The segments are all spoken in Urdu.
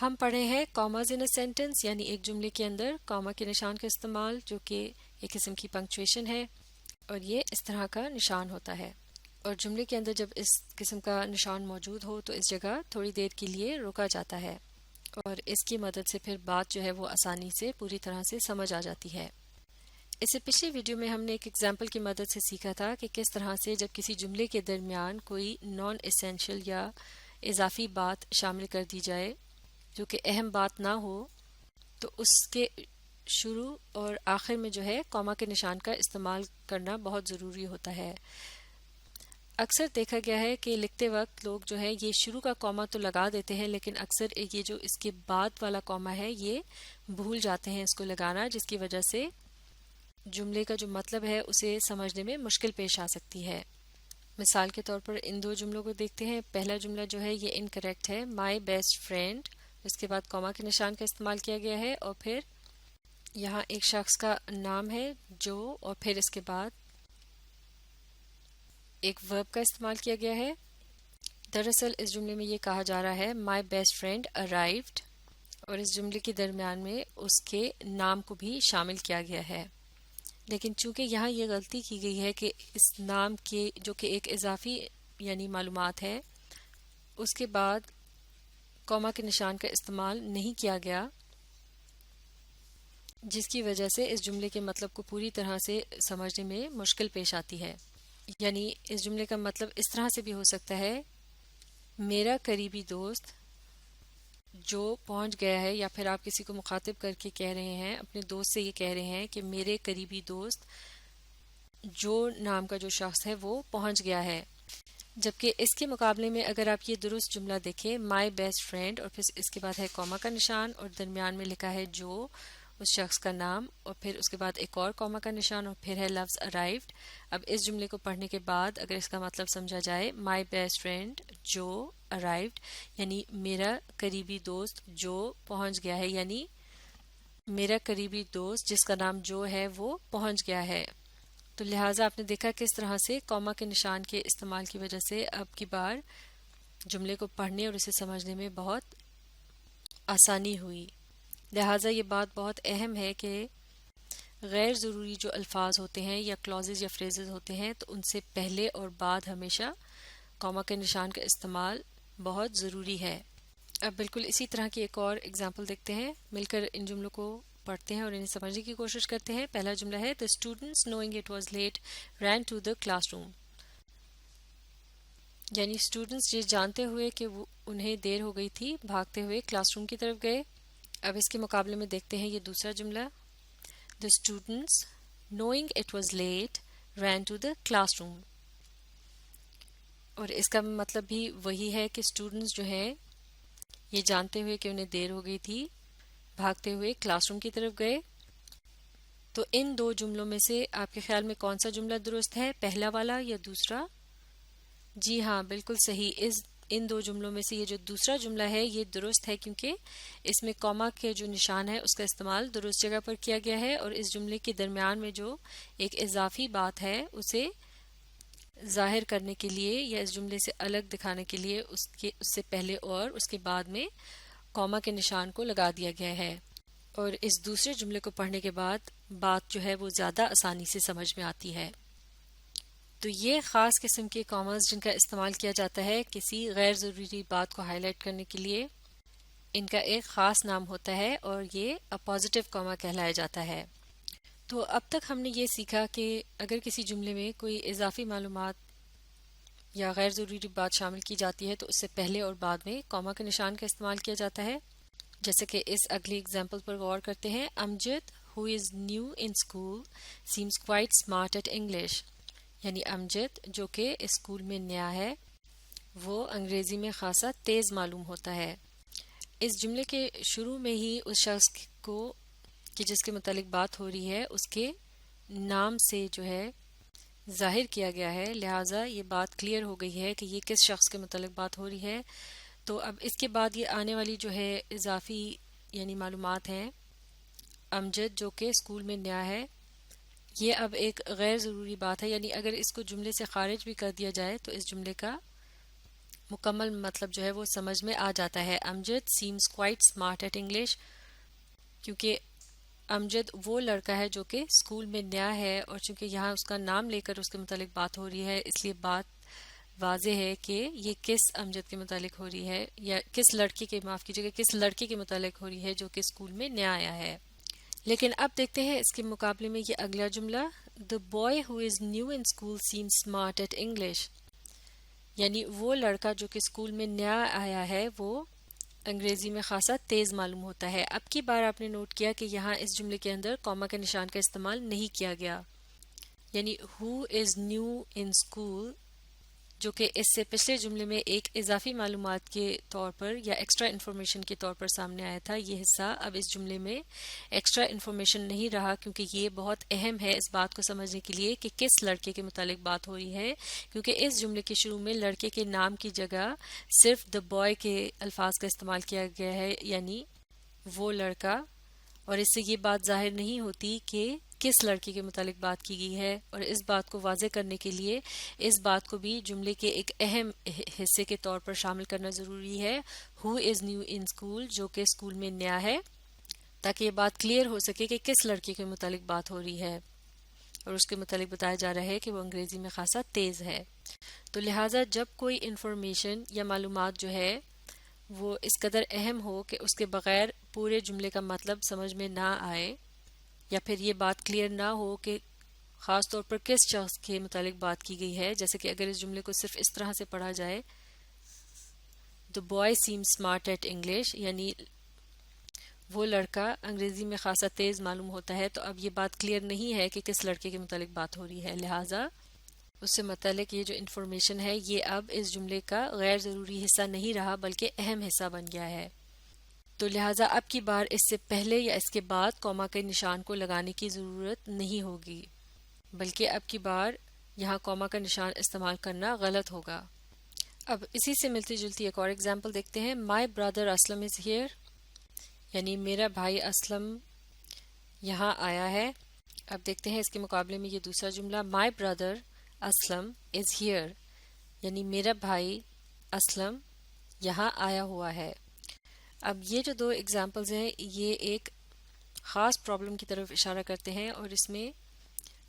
ہم پڑھے ہیں کاماز ان اے سینٹنس، یعنی ایک جملے کے اندر کاما کے نشان کا استعمال، جو کہ ایک قسم کی پنکچویشن ہے اور یہ اس طرح کا نشان ہوتا ہے۔ اور جملے کے اندر جب اس قسم کا نشان موجود ہو تو اس جگہ تھوڑی دیر کے لیے روکا جاتا ہے اور اس کی مدد سے پھر بات جو ہے وہ آسانی سے پوری طرح سے سمجھ آ جاتی ہے۔ اس سے پچھلی ویڈیو میں ہم نے ایک ایگزامپل کی مدد سے سیکھا تھا کہ کس طرح سے جب کسی جملے کے درمیان کوئی نان ایسینشل یا اضافی بات شامل کر دی جائے جو کہ اہم بات نہ ہو تو اس کے شروع اور آخر میں جو ہے کاما کے نشان کا استعمال کرنا بہت ضروری ہوتا ہے۔ اکثر دیکھا گیا ہے کہ لکھتے وقت لوگ جو ہے یہ شروع کا کاما تو لگا دیتے ہیں، لیکن اکثر یہ جو اس کے بعد والا کاما ہے یہ بھول جاتے ہیں اس کو لگانا، جس کی وجہ سے جملے کا جو مطلب ہے اسے سمجھنے میں مشکل پیش آ سکتی ہے۔ مثال کے طور پر ان دو جملوں کو دیکھتے ہیں۔ پہلا جملہ جو ہے یہ انکریکٹ ہے، مائی بیسٹ فرینڈ، اس کے بعد کاما کے نشان کا استعمال کیا گیا ہے اور پھر یہاں ایک شخص کا نام ہے جو، اور پھر اس کے بعد ایک ورب کا استعمال کیا گیا ہے۔ دراصل اس جملے میں یہ کہا جا رہا ہے مائی بیسٹ فرینڈ ارائیوڈ، اور اس جملے کے درمیان میں اس کے نام کو بھی شامل کیا گیا ہے، لیکن چونکہ یہاں یہ غلطی کی گئی ہے کہ اس نام کے جو کہ ایک اضافی یعنی معلومات ہے اس کے بعد کاما کے نشان کا استعمال نہیں کیا گیا، جس کی وجہ سے اس جملے کے مطلب کو پوری طرح سے سمجھنے میں مشکل پیش آتی ہے۔ یعنی اس جملے کا مطلب اس طرح سے بھی ہو سکتا ہے، میرا قریبی دوست جو پہنچ گیا ہے، یا پھر آپ کسی کو مخاطب کر کے کہہ رہے ہیں، اپنے دوست سے یہ کہہ رہے ہیں کہ میرے قریبی دوست جو نام کا جو شخص ہے وہ پہنچ گیا ہے۔ جبکہ اس کے مقابلے میں اگر آپ یہ درست جملہ دیکھیں، مائی بیسٹ فرینڈ اور پھر اس کے بعد ہے کاما کا نشان اور درمیان میں لکھا ہے جو اس شخص کا نام، اور پھر اس کے بعد ایک اور کاما کا نشان اور پھر ہے لفظ ارائیوڈ۔ اب اس جملے کو پڑھنے کے بعد اگر اس کا مطلب سمجھا جائے، مائی بیسٹ فرینڈ جو ارائیوڈ، یعنی میرا قریبی دوست جو پہنچ گیا ہے، یعنی میرا قریبی دوست جس کا نام جو ہے وہ پہنچ گیا ہے۔ تو لہٰذا آپ نے دیکھا کس طرح سے کاما کے نشان کے استعمال کی وجہ سے اب کی بار جملے کو پڑھنے اور اسے سمجھنے میں بہت آسانی ہوئی۔ لہٰذا یہ بات بہت اہم ہے کہ غیر ضروری جو الفاظ ہوتے ہیں یا کلازز یا فریزز ہوتے ہیں تو ان سے پہلے اور بعد ہمیشہ کاما کے نشان کا استعمال بہت ضروری ہے۔ اب بالکل اسی طرح کی ایک اور اگزامپل دیکھتے ہیں، مل کر ان جملوں کو پڑھتے ہیں اور انہیں سمجھنے کی کوشش کرتے ہیں۔ پہلا جملہ ہے The students knowing it was late ran to the classroom، یعنی اسٹوڈنٹس یہ جانتے ہوئے کہ انہیں دیر ہو گئی تھی بھاگتے ہوئے کلاس روم کی طرف گئے۔ اب اس کے مقابلے میں دیکھتے ہیں یہ دوسرا جملہ The students knowing it was late ran to the classroom، اور اس کا مطلب بھی وہی ہے کہ اسٹوڈنٹس جو ہیں یہ جانتے ہوئے کہ انہیں دیر ہو گئی تھی بھاگتے ہوئے کلاس روم کی طرف گئے۔ تو ان دو جملوں میں سے آپ کے خیال میں کون سا جملہ درست ہے، پہلا والا یا دوسرا؟ جی ہاں، بالکل صحیح، ان دو جملوں میں سے یہ جو دوسرا جملہ ہے یہ درست ہے، کیونکہ اس میں کاما کے جو نشان ہے اس کا استعمال درست جگہ پر کیا گیا ہے اور اس جملے کے درمیان میں جو ایک اضافی بات ہے اسے ظاہر کرنے کے لیے یا اس جملے سے الگ دکھانے کے لیے اس سے پہلے اور اس کے بعد میں کاما کے نشان کو لگا دیا گیا ہے، اور اس دوسرے جملے کو پڑھنے کے بعد بات جو ہے وہ زیادہ آسانی سے سمجھ میں آتی ہے۔ تو یہ خاص قسم کے کاماز جن کا استعمال کیا جاتا ہے کسی غیر ضروری بات کو ہائی لائٹ کرنے کے لیے، ان کا ایک خاص نام ہوتا ہے اور یہ اپوزیٹو کاما کہلایا جاتا ہے۔ تو اب تک ہم نے یہ سیکھا کہ اگر کسی جملے میں کوئی اضافی معلومات یا غیر ضروری بات شامل کی جاتی ہے تو اس سے پہلے اور بعد میں کاما کے نشان کا استعمال کیا جاتا ہے، جیسے کہ اس اگلی اگزامپل پر غور کرتے ہیں۔ امجد who is new in school seems quite smart at English، یعنی امجد جو کہ اسکول میں نیا ہے وہ انگریزی میں خاصا تیز معلوم ہوتا ہے۔ اس جملے کے شروع میں ہی اس شخص کو کہ جس کے متعلق بات ہو رہی ہے اس کے نام سے جو ہے ظاہر کیا گیا ہے، لہٰذا یہ بات کلیئر ہو گئی ہے کہ یہ کس شخص کے متعلق بات ہو رہی ہے۔ تو اب اس کے بعد یہ آنے والی جو ہے اضافی یعنی معلومات ہیں، امجد جو کہ اسکول میں نیا ہے، یہ اب ایک غیر ضروری بات ہے، یعنی اگر اس کو جملے سے خارج بھی کر دیا جائے تو اس جملے کا مکمل مطلب جو ہے وہ سمجھ میں آ جاتا ہے. Amjad seems quite smart at English, کیونکہ امجد وہ لڑکا ہے جو کہ اسکول میں نیا ہے، اور چونکہ یہاں اس کا نام لے کر اس کے متعلق بات ہو رہی ہے اس لیے بات واضح ہے کہ یہ کس امجد کے متعلق ہو رہی ہے، یا کس لڑکی کے، معاف کیجیے گا، کس لڑکے کے متعلق ہو رہی ہے جو کہ اسکول میں نیا آیا ہے. لیکن اب دیکھتے ہیں اس کے مقابلے میں یہ اگلا جملہ، The boy who is new in school seems smart at English. یعنی وہ لڑکا جو کہ اسکول میں نیا آیا ہے وہ انگریزی میں خاصا تیز معلوم ہوتا ہے. اب کی بار آپ نے نوٹ کیا کہ یہاں اس جملے کے اندر کوما کے نشان کا استعمال نہیں کیا گیا، یعنی who is new in school جو کہ اس سے پچھلے جملے میں ایک اضافی معلومات کے طور پر یا ایکسٹرا انفارمیشن کے طور پر سامنے آیا تھا، یہ حصہ اب اس جملے میں ایکسٹرا انفارمیشن نہیں رہا، کیونکہ یہ بہت اہم ہے اس بات کو سمجھنے کے لیے کہ کس لڑکے کے متعلق بات ہو رہی ہے، کیونکہ اس جملے کے شروع میں لڑکے کے نام کی جگہ صرف the boy کے الفاظ کا استعمال کیا گیا ہے، یعنی وہ لڑکا، اور اس سے یہ بات ظاہر نہیں ہوتی کہ کس لڑکی کے متعلق بات کی گئی ہے. اور اس بات کو واضح کرنے کے لیے اس بات کو بھی جملے کے ایک اہم حصے کے طور پر شامل کرنا ضروری ہے، who is new in school جو کہ اسکول میں نیا ہے، تاکہ یہ بات کلیئر ہو سکے کہ کس لڑکی کے متعلق بات ہو رہی ہے، اور اس کے متعلق بتایا جا رہا ہے کہ وہ انگریزی میں خاصا تیز ہے. تو لہٰذا جب کوئی انفارمیشن یا معلومات جو ہے وہ اس قدر اہم ہو کہ اس کے بغیر پورے جملے کا مطلب سمجھ میں نہ آئے، یا پھر یہ بات کلیئر نہ ہو کہ خاص طور پر کس شخص کے متعلق بات کی گئی ہے، جیسے کہ اگر اس جملے کو صرف اس طرح سے پڑھا جائے The boy seems smart at English، یعنی وہ لڑکا انگریزی میں خاصا تیز معلوم ہوتا ہے، تو اب یہ بات کلیئر نہیں ہے کہ کس لڑکے کے متعلق بات ہو رہی ہے، لہٰذا اس سے متعلق یہ جو انفارمیشن ہے یہ اب اس جملے کا غیر ضروری حصہ نہیں رہا بلکہ اہم حصہ بن گیا ہے. تو لہٰذا اب کی بار اس سے پہلے یا اس کے بعد کوما کے نشان کو لگانے کی ضرورت نہیں ہوگی، بلکہ اب کی بار یہاں کوما کا نشان استعمال کرنا غلط ہوگا. اب اسی سے ملتی جلتی ایک اور ایگزامپل دیکھتے ہیں. My brother Aslam is here، یعنی میرا بھائی اسلم یہاں آیا ہے. اب دیکھتے ہیں اس کے مقابلے میں یہ دوسرا جملہ، My brother Aslam is here، یعنی میرا بھائی اسلم یہاں آیا ہوا ہے. اب یہ جو دو ایگزامپلز ہیں یہ ایک خاص پرابلم کی طرف اشارہ کرتے ہیں، اور اس میں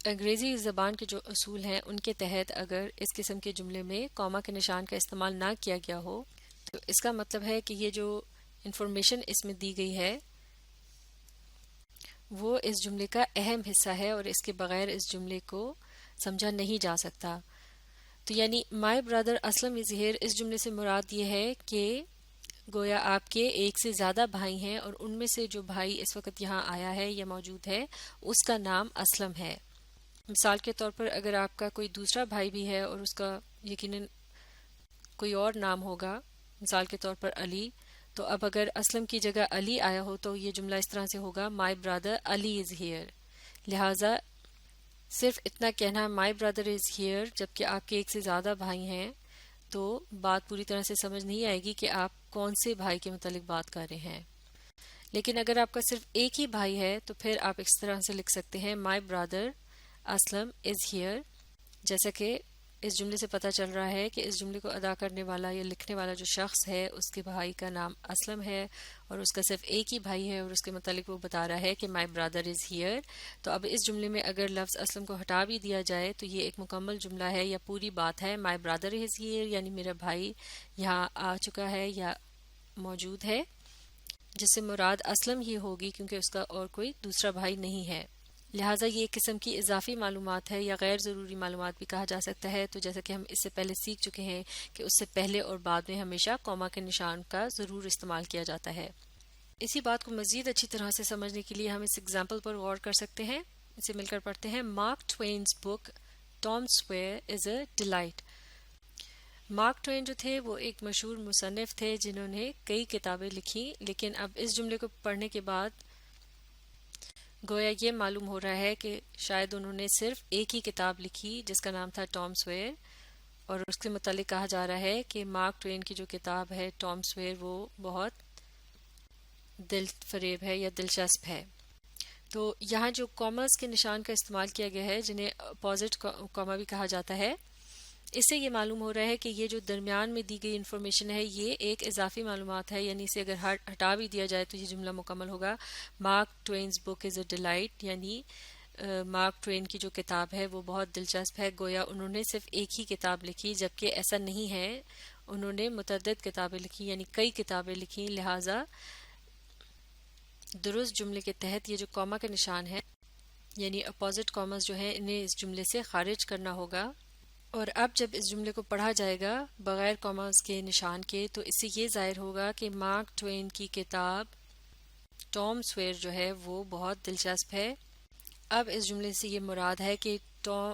انگریزی زبان کے جو اصول ہیں ان کے تحت اگر اس قسم کے جملے میں کوما کے نشان کا استعمال نہ کیا گیا ہو تو اس کا مطلب ہے کہ یہ جو انفارمیشن اس میں دی گئی ہے وہ اس جملے کا اہم حصہ ہے اور اس کے بغیر اس جملے کو سمجھا نہیں جا سکتا. تو یعنی My brother Aslam is here، اس جملے سے مراد یہ ہے کہ گویا آپ کے ایک سے زیادہ بھائی ہیں، اور ان میں سے جو بھائی اس وقت یہاں آیا ہے یا موجود ہے اس کا نام اسلم ہے. مثال کے طور پر اگر آپ کا کوئی دوسرا بھائی بھی ہے اور اس کا یقیناً کوئی اور نام ہوگا، مثال کے طور پر علی، تو اب اگر اسلم کی جگہ علی آیا ہو تو یہ جملہ اس طرح سے ہوگا My brother Ali is here. لہٰذا صرف اتنا کہنا My brother is here جبکہ آپ کے ایک سے زیادہ بھائی ہیں تو بات پوری طرح سے سمجھ نہیں آئے گی کہ آپ کون سے بھائی کے متعلق بات کر رہے ہیں. لیکن اگر آپ کا صرف ایک ہی بھائی ہے تو پھر آپ اس طرح سے لکھ سکتے ہیں My brother Aslam is here، جیسا کہ اس جملے سے پتہ چل رہا ہے کہ اس جملے کو ادا کرنے والا یا لکھنے والا جو شخص ہے اس کے بھائی کا نام اسلم ہے اور اس کا صرف ایک ہی بھائی ہے اور اس کے متعلق وہ بتا رہا ہے کہ My brother is here. تو اب اس جملے میں اگر لفظ اسلم کو ہٹا بھی دیا جائے تو یہ ایک مکمل جملہ ہے یا پوری بات ہے. My brother is here یعنی میرا بھائی یہاں آ چکا ہے یا موجود ہے، جس سے مراد اسلم ہی ہوگی کیونکہ اس کا اور کوئی دوسرا بھائی نہیں ہے. لہٰذا یہ ایک قسم کی اضافی معلومات ہے یا غیر ضروری معلومات بھی کہا جا سکتا ہے. تو جیسا کہ ہم اس سے پہلے سیکھ چکے ہیں کہ اس سے پہلے اور بعد میں ہمیشہ کوما کے نشان کا ضرور استعمال کیا جاتا ہے. اسی بات کو مزید اچھی طرح سے سمجھنے کے لیے ہم اس ایگزامپل پر غور کر سکتے ہیں. اسے مل کر پڑھتے ہیں. مارک ٹوینز بک ٹام سویر از اے ڈیلائٹ. مارک ٹوین جو تھے وہ ایک مشہور مصنف تھے جنہوں نے کئی کتابیں لکھی، لیکن اب اس جملے کو پڑھنے کے بعد گویا یہ معلوم ہو رہا ہے کہ شاید انہوں نے صرف ایک ہی کتاب لکھی جس کا نام تھا ٹام سویر، اور اس کے متعلق کہا جا رہا ہے کہ مارک ٹوین کی جو کتاب ہے ٹام سویر وہ بہت دل فریب ہے یا دلچسپ ہے. تو یہاں جو کامرس کے نشان کا استعمال کیا گیا ہے جنہیں اپوزٹ کاما بھی کہا جاتا ہے، اس سے یہ معلوم ہو رہا ہے کہ یہ جو درمیان میں دی گئی انفارمیشن ہے یہ ایک اضافی معلومات ہے، یعنی اسے اگر ہٹا بھی دیا جائے تو یہ جملہ مکمل ہوگا. مارک ٹوینز بک از اے ڈیلائٹ، یعنی مارک ٹوین کی جو کتاب ہے وہ بہت دلچسپ ہے. گویا انہوں نے صرف ایک ہی کتاب لکھی، جبکہ ایسا نہیں ہے، انہوں نے متعدد کتابیں لکھی، یعنی کئی کتابیں لکھی. لہٰذا درست جملے کے تحت یہ جو کاما کا نشان ہے، یعنی اپوزٹ کاماز جو ہیں، انہیں اس جملے سے خارج کرنا ہوگا. اور اب جب اس جملے کو پڑھا جائے گا بغیر کاماز کے نشان کے تو اس سے یہ ظاہر ہوگا کہ مارک ٹوین کی کتاب ٹام سویر جو ہے وہ بہت دلچسپ ہے. اب اس جملے سے یہ مراد ہے کہ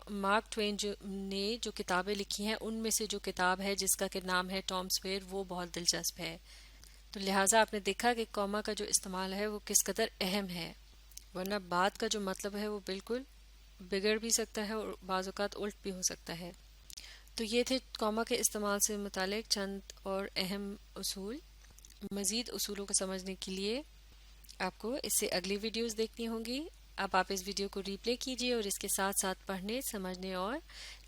مارک ٹوین نے جو کتابیں لکھی ہیں ان میں سے جو کتاب ہے جس کا کہ نام ہے ٹام سویر وہ بہت دلچسپ ہے. تو لہٰذا آپ نے دیکھا کہ کاما کا جو استعمال ہے وہ کس قدر اہم ہے، ورنہ بات کا جو مطلب ہے وہ بالکل بگڑ بھی سکتا ہے اور بعض اوقات الٹ بھی ہو سکتا ہے. تو یہ تھے کاما کے استعمال سے متعلق چند اور اہم اصول. مزید اصولوں کو سمجھنے کے لیے آپ کو اس سے اگلی ویڈیوز دیکھنی ہوں گی. اب آپ اس ویڈیو کو ری پلے کیجیے اور اس کے ساتھ ساتھ پڑھنے، سمجھنے اور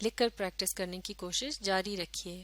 لکھ کر پریکٹس کرنے کی کوشش جاری رکھیے.